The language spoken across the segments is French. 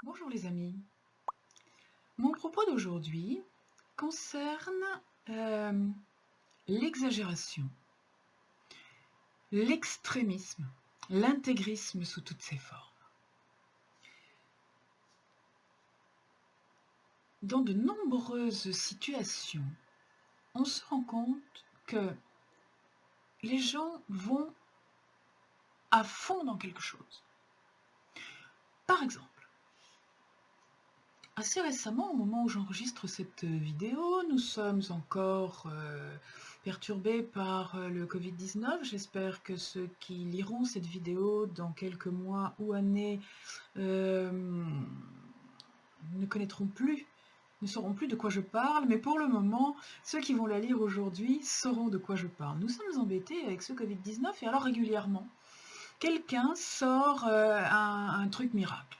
Bonjour les amis. Mon propos d'aujourd'hui concerne l'exagération, l'extrémisme, l'intégrisme sous toutes ses formes. Dans de nombreuses situations, on se rend compte que les gens vont à fond dans quelque chose. Par exemple, assez récemment, au moment où j'enregistre cette vidéo, nous sommes encore perturbés par le Covid-19. J'espère que ceux qui liront cette vidéo dans quelques mois ou années ne sauront plus de quoi je parle, mais pour le moment, ceux qui vont la lire aujourd'hui sauront de quoi je parle. Nous sommes embêtés avec ce Covid-19 et alors régulièrement, quelqu'un sort un truc miracle.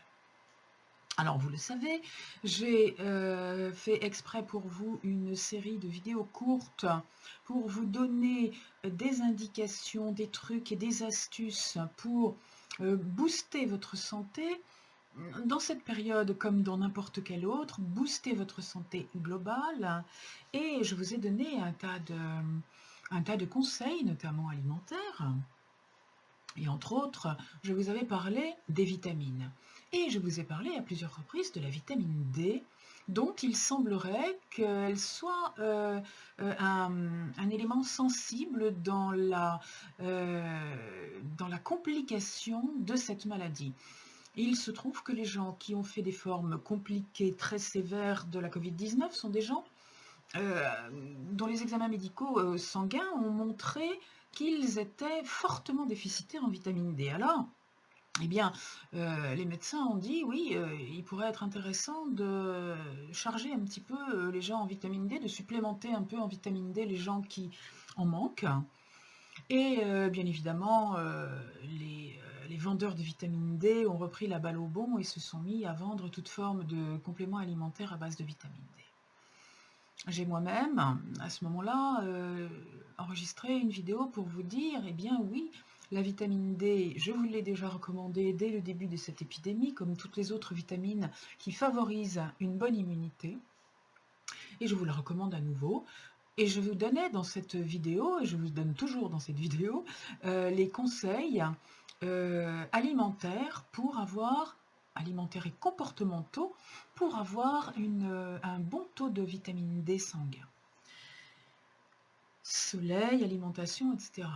Alors vous le savez, j'ai fait exprès pour vous une série de vidéos courtes pour vous donner des indications, des trucs et des astuces pour booster votre santé dans cette période comme dans n'importe quelle autre, booster votre santé globale. Et je vous ai donné un tas de conseils, notamment alimentaires. Et entre autres, je vous avais parlé des vitamines. Et je vous ai parlé à plusieurs reprises de la vitamine D, dont il semblerait qu'elle soit un élément sensible dans la complication de cette maladie. Il se trouve que les gens qui ont fait des formes compliquées très sévères de la Covid-19 sont des gens dont les examens médicaux sanguins ont montré qu'ils étaient fortement déficitaires en vitamine D. Alors, eh bien, les médecins ont dit, oui, il pourrait être intéressant de charger un petit peu les gens en vitamine D, de supplémenter un peu en vitamine D les gens qui en manquent. Et bien évidemment, les vendeurs de vitamine D ont repris la balle au bond et se sont mis à vendre toute forme de compléments alimentaires à base de vitamine D. J'ai moi-même, à ce moment-là, enregistré une vidéo pour vous dire, eh bien oui, la vitamine D, je vous l'ai déjà recommandée dès le début de cette épidémie, comme toutes les autres vitamines qui favorisent une bonne immunité. Et je vous la recommande à nouveau. Et je vous donnais dans cette vidéo, et je vous donne toujours dans cette vidéo, les conseils alimentaires alimentaires et comportementaux, pour avoir un bon taux de vitamine D sanguin. Soleil, alimentation, etc.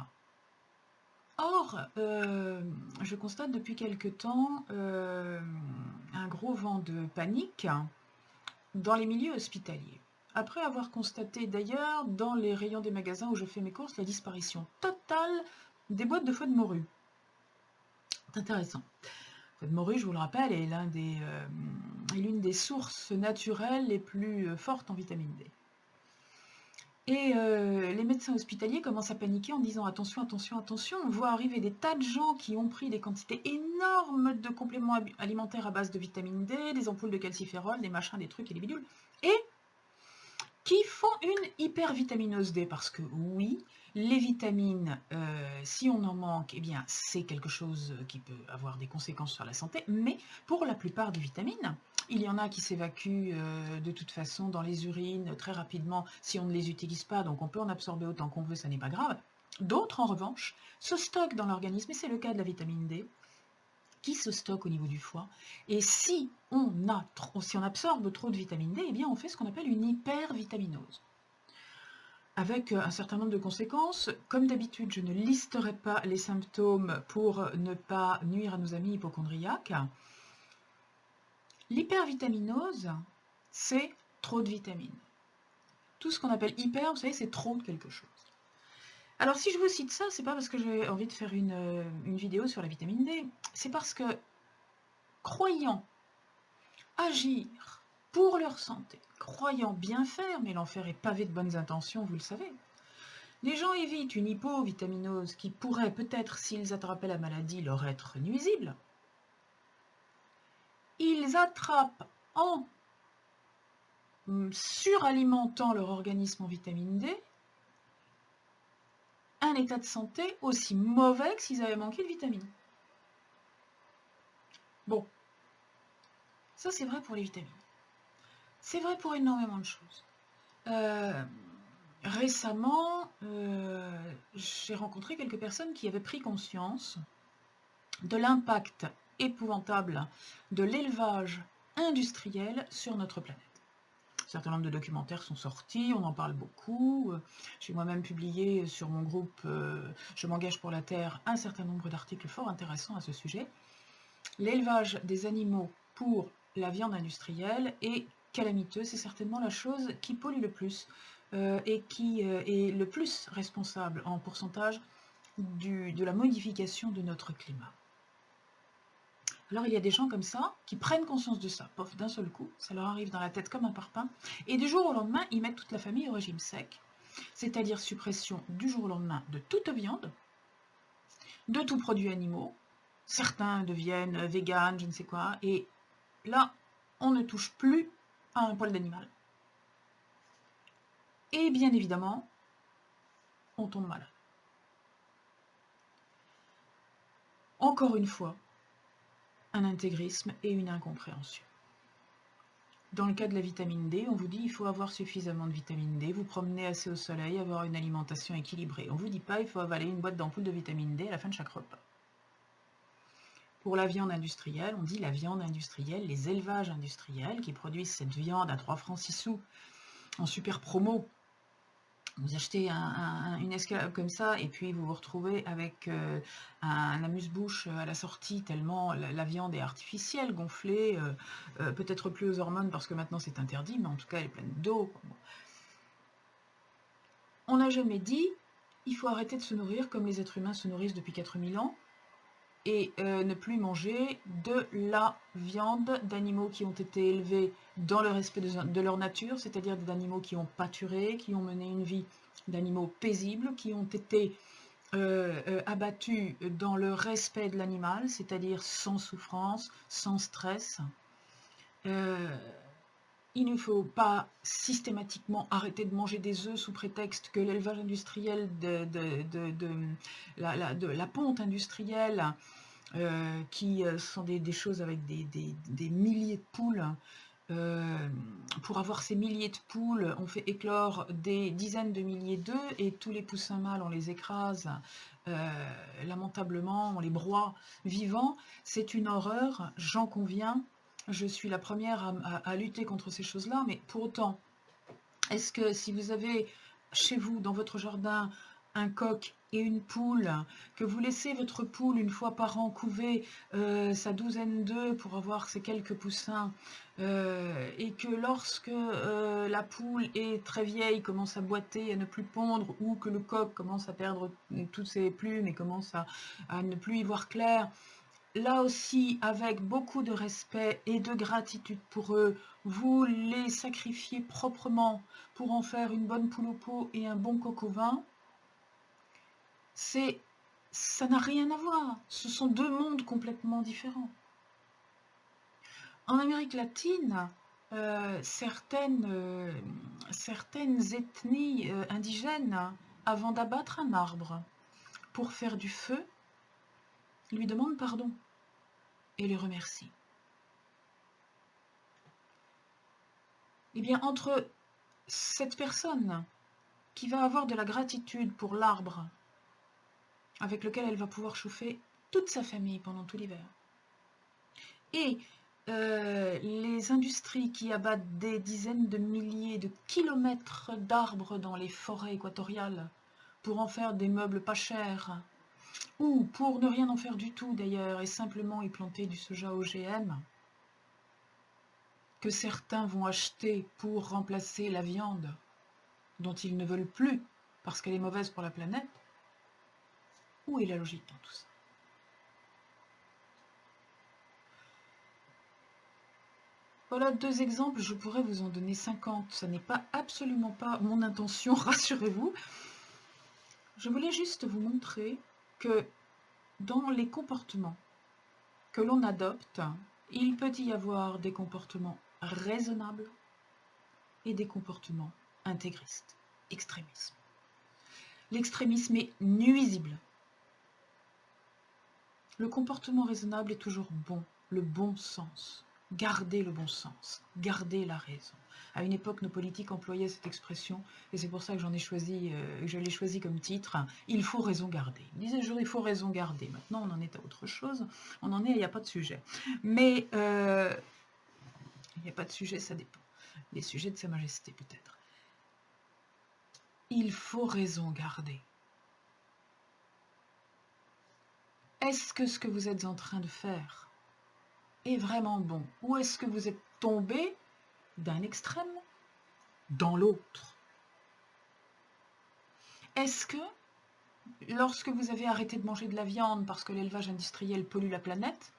Or, je constate depuis quelque temps un gros vent de panique dans les milieux hospitaliers. Après avoir constaté d'ailleurs dans les rayons des magasins où je fais mes courses la disparition totale des boîtes de feuilles de morue. C'est intéressant. La feuille de morue, je vous le rappelle, est l'une des sources naturelles les plus fortes en vitamine D. Et les médecins hospitaliers commencent à paniquer en disant attention, attention, attention, on voit arriver des tas de gens qui ont pris des quantités énormes de compléments alimentaires à base de vitamine D, des ampoules de calciférol, des machins, des trucs et des bidules, et qui font une hypervitaminose D, parce que oui, les vitamines, si on en manque, eh bien c'est quelque chose qui peut avoir des conséquences sur la santé, mais pour la plupart des vitamines, il y en a qui s'évacuent de toute façon dans les urines très rapidement si on ne les utilise pas, donc on peut en absorber autant qu'on veut, ça n'est pas grave. D'autres, en revanche, se stockent dans l'organisme, et c'est le cas de la vitamine D, qui se stocke au niveau du foie. Et si on absorbe trop de vitamine D, eh bien on fait ce qu'on appelle une hypervitaminose. Avec un certain nombre de conséquences. Comme d'habitude, je ne listerai pas les symptômes pour ne pas nuire à nos amis hypocondriaques. L'hypervitaminose, c'est trop de vitamines. Tout ce qu'on appelle hyper, vous savez, c'est trop de quelque chose. Alors si je vous cite ça, c'est pas parce que j'ai envie de faire une vidéo sur la vitamine D, c'est parce que, croyant agir pour leur santé, croyant bien faire, mais l'enfer est pavé de bonnes intentions, vous le savez, les gens évitent une hypovitaminose qui pourrait peut-être, s'ils attrapaient la maladie, leur être nuisible. Ils attrapent en suralimentant leur organisme en vitamine D un état de santé aussi mauvais que s'ils avaient manqué de vitamines. Bon. Ça, c'est vrai pour les vitamines. C'est vrai pour énormément de choses. Récemment, j'ai rencontré quelques personnes qui avaient pris conscience de l'impact épouvantable de l'élevage industriel sur notre planète. Un certain nombre de documentaires sont sortis, on en parle beaucoup. J'ai moi-même publié sur mon groupe Je m'engage pour la Terre un certain nombre d'articles fort intéressants à ce sujet. L'élevage des animaux pour la viande industrielle est calamiteux, c'est certainement la chose qui pollue le plus et qui est le plus responsable en pourcentage de la modification de notre climat. Alors il y a des gens comme ça qui prennent conscience de ça, pof, d'un seul coup, ça leur arrive dans la tête comme un parpaing, et du jour au lendemain, ils mettent toute la famille au régime sec, c'est-à-dire suppression du jour au lendemain de toute viande, de tout produit animaux, certains deviennent véganes, je ne sais quoi, et là, on ne touche plus à un poil d'animal. Et bien évidemment, on tombe malade. Encore une fois, un intégrisme et une incompréhension. Dans le cas de la vitamine D, on vous dit il faut avoir suffisamment de vitamine D, vous promener assez au soleil, avoir une alimentation équilibrée. On ne vous dit pas il faut avaler une boîte d'ampoules de vitamine D à la fin de chaque repas. Pour la viande industrielle, on dit la viande industrielle, les élevages industriels qui produisent cette viande à 3 francs 6 sous en super promo. Vous achetez une escalope comme ça et puis vous vous retrouvez avec un amuse-bouche à la sortie tellement la viande est artificielle, gonflée, peut-être plus aux hormones parce que maintenant c'est interdit, mais en tout cas elle est pleine d'eau. On n'a jamais dit il faut arrêter de se nourrir comme les êtres humains se nourrissent depuis 4000 ans et ne plus manger de la viande d'animaux qui ont été élevés dans le respect de leur nature, c'est-à-dire d'animaux qui ont pâturé, qui ont mené une vie d'animaux paisibles, qui ont été abattus dans le respect de l'animal, c'est-à-dire sans souffrance, sans stress. Il ne faut pas systématiquement arrêter de manger des œufs sous prétexte que l'élevage industriel de la ponte industrielle, qui sont des choses avec des milliers de poules. Pour avoir ces milliers de poules, on fait éclore des dizaines de milliers d'œufs et tous les poussins mâles, on les écrase lamentablement, on les broie vivants. C'est une horreur, j'en conviens. Je suis la première à lutter contre ces choses-là, mais pour autant, est-ce que si vous avez chez vous, dans votre jardin, un coq et une poule, que vous laissez votre poule une fois par an couver sa douzaine d'œufs pour avoir ces quelques poussins, et que lorsque la poule est très vieille, commence à boiter, à ne plus pondre, ou que le coq commence à perdre toutes ses plumes et commence à ne plus y voir clair, là aussi, avec beaucoup de respect et de gratitude pour eux, vous les sacrifiez proprement pour en faire une bonne poule au pot et un bon coq au vin, ça n'a rien à voir. Ce sont deux mondes complètement différents. En Amérique latine, certaines ethnies indigènes, avant d'abattre un arbre pour faire du feu, lui demandent pardon et les remercient. Eh bien, entre cette personne qui va avoir de la gratitude pour l'arbre avec lequel elle va pouvoir chauffer toute sa famille pendant tout l'hiver, et les industries qui abattent des dizaines de milliers de kilomètres d'arbres dans les forêts équatoriales pour en faire des meubles pas chers, ou pour ne rien en faire du tout d'ailleurs et simplement y planter du soja OGM, que certains vont acheter pour remplacer la viande dont ils ne veulent plus parce qu'elle est mauvaise pour la planète, où est la logique dans tout ça? Voilà 2 exemples, je pourrais vous en donner 50. Ça n'est pas absolument pas mon intention, rassurez-vous. Je voulais juste vous montrer que dans les comportements que l'on adopte, il peut y avoir des comportements raisonnables et des comportements intégristes, extrémisme. L'extrémisme est nuisible. Le comportement raisonnable est toujours bon, le bon sens. Gardez le bon sens, gardez la raison. À une époque, nos politiques employaient cette expression, et c'est pour ça que je l'ai choisi comme titre, « Il faut raison garder ». Ils disaient toujours « il faut raison garder ». Maintenant, on en est à autre chose, on en est, il n'y a pas de sujet. Mais il n'y a pas de sujet, ça dépend. Les sujets de Sa Majesté, peut-être. Il faut raison garder. Est-ce que ce que vous êtes en train de faire est vraiment bon? Ou est-ce que vous êtes tombé d'un extrême dans l'autre? Est-ce que, lorsque vous avez arrêté de manger de la viande parce que l'élevage industriel pollue la planète,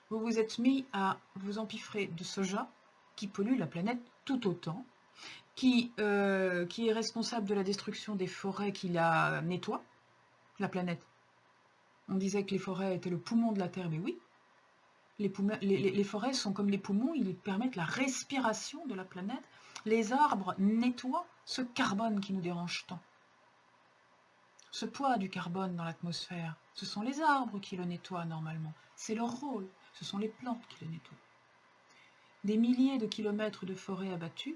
vous vous êtes mis à vous empiffrer de soja qui pollue la planète tout autant, qui est responsable de la destruction des forêts qui la nettoient, la planète? On disait que les forêts étaient le poumon de la Terre, mais oui, les forêts sont comme les poumons, ils permettent la respiration de la planète. Les arbres nettoient ce carbone qui nous dérange tant. Ce poids du carbone dans l'atmosphère, ce sont les arbres qui le nettoient normalement. C'est leur rôle, ce sont les plantes qui le nettoient. Des milliers de kilomètres de forêts abattues,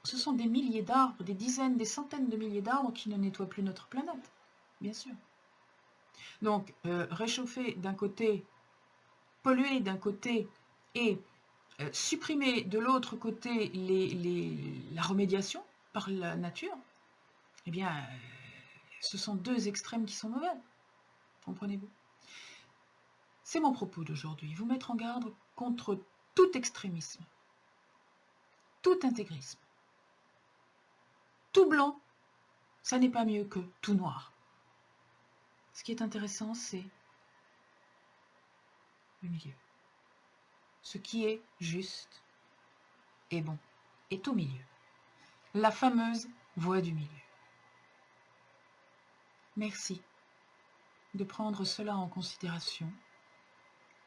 ce sont des milliers d'arbres, des dizaines, des centaines de milliers d'arbres qui ne nettoient plus notre planète, bien sûr. Donc, réchauffer d'un côté, polluer d'un côté et supprimer de l'autre côté la remédiation par la nature, eh bien, ce sont deux extrêmes qui sont mauvais. Comprenez-vous? C'est mon propos d'aujourd'hui, vous mettre en garde contre tout extrémisme, tout intégrisme. Tout blanc, ça n'est pas mieux que tout noir. Ce qui est intéressant, c'est le milieu. Ce qui est juste et bon est au milieu. La fameuse voie du milieu. Merci de prendre cela en considération.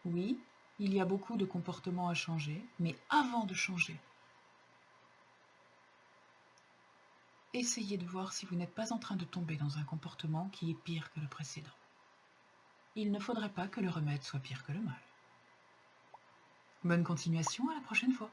Oui, il y a beaucoup de comportements à changer, mais avant de changer, essayez de voir si vous n'êtes pas en train de tomber dans un comportement qui est pire que le précédent. Il ne faudrait pas que le remède soit pire que le mal. Bonne continuation, à la prochaine fois.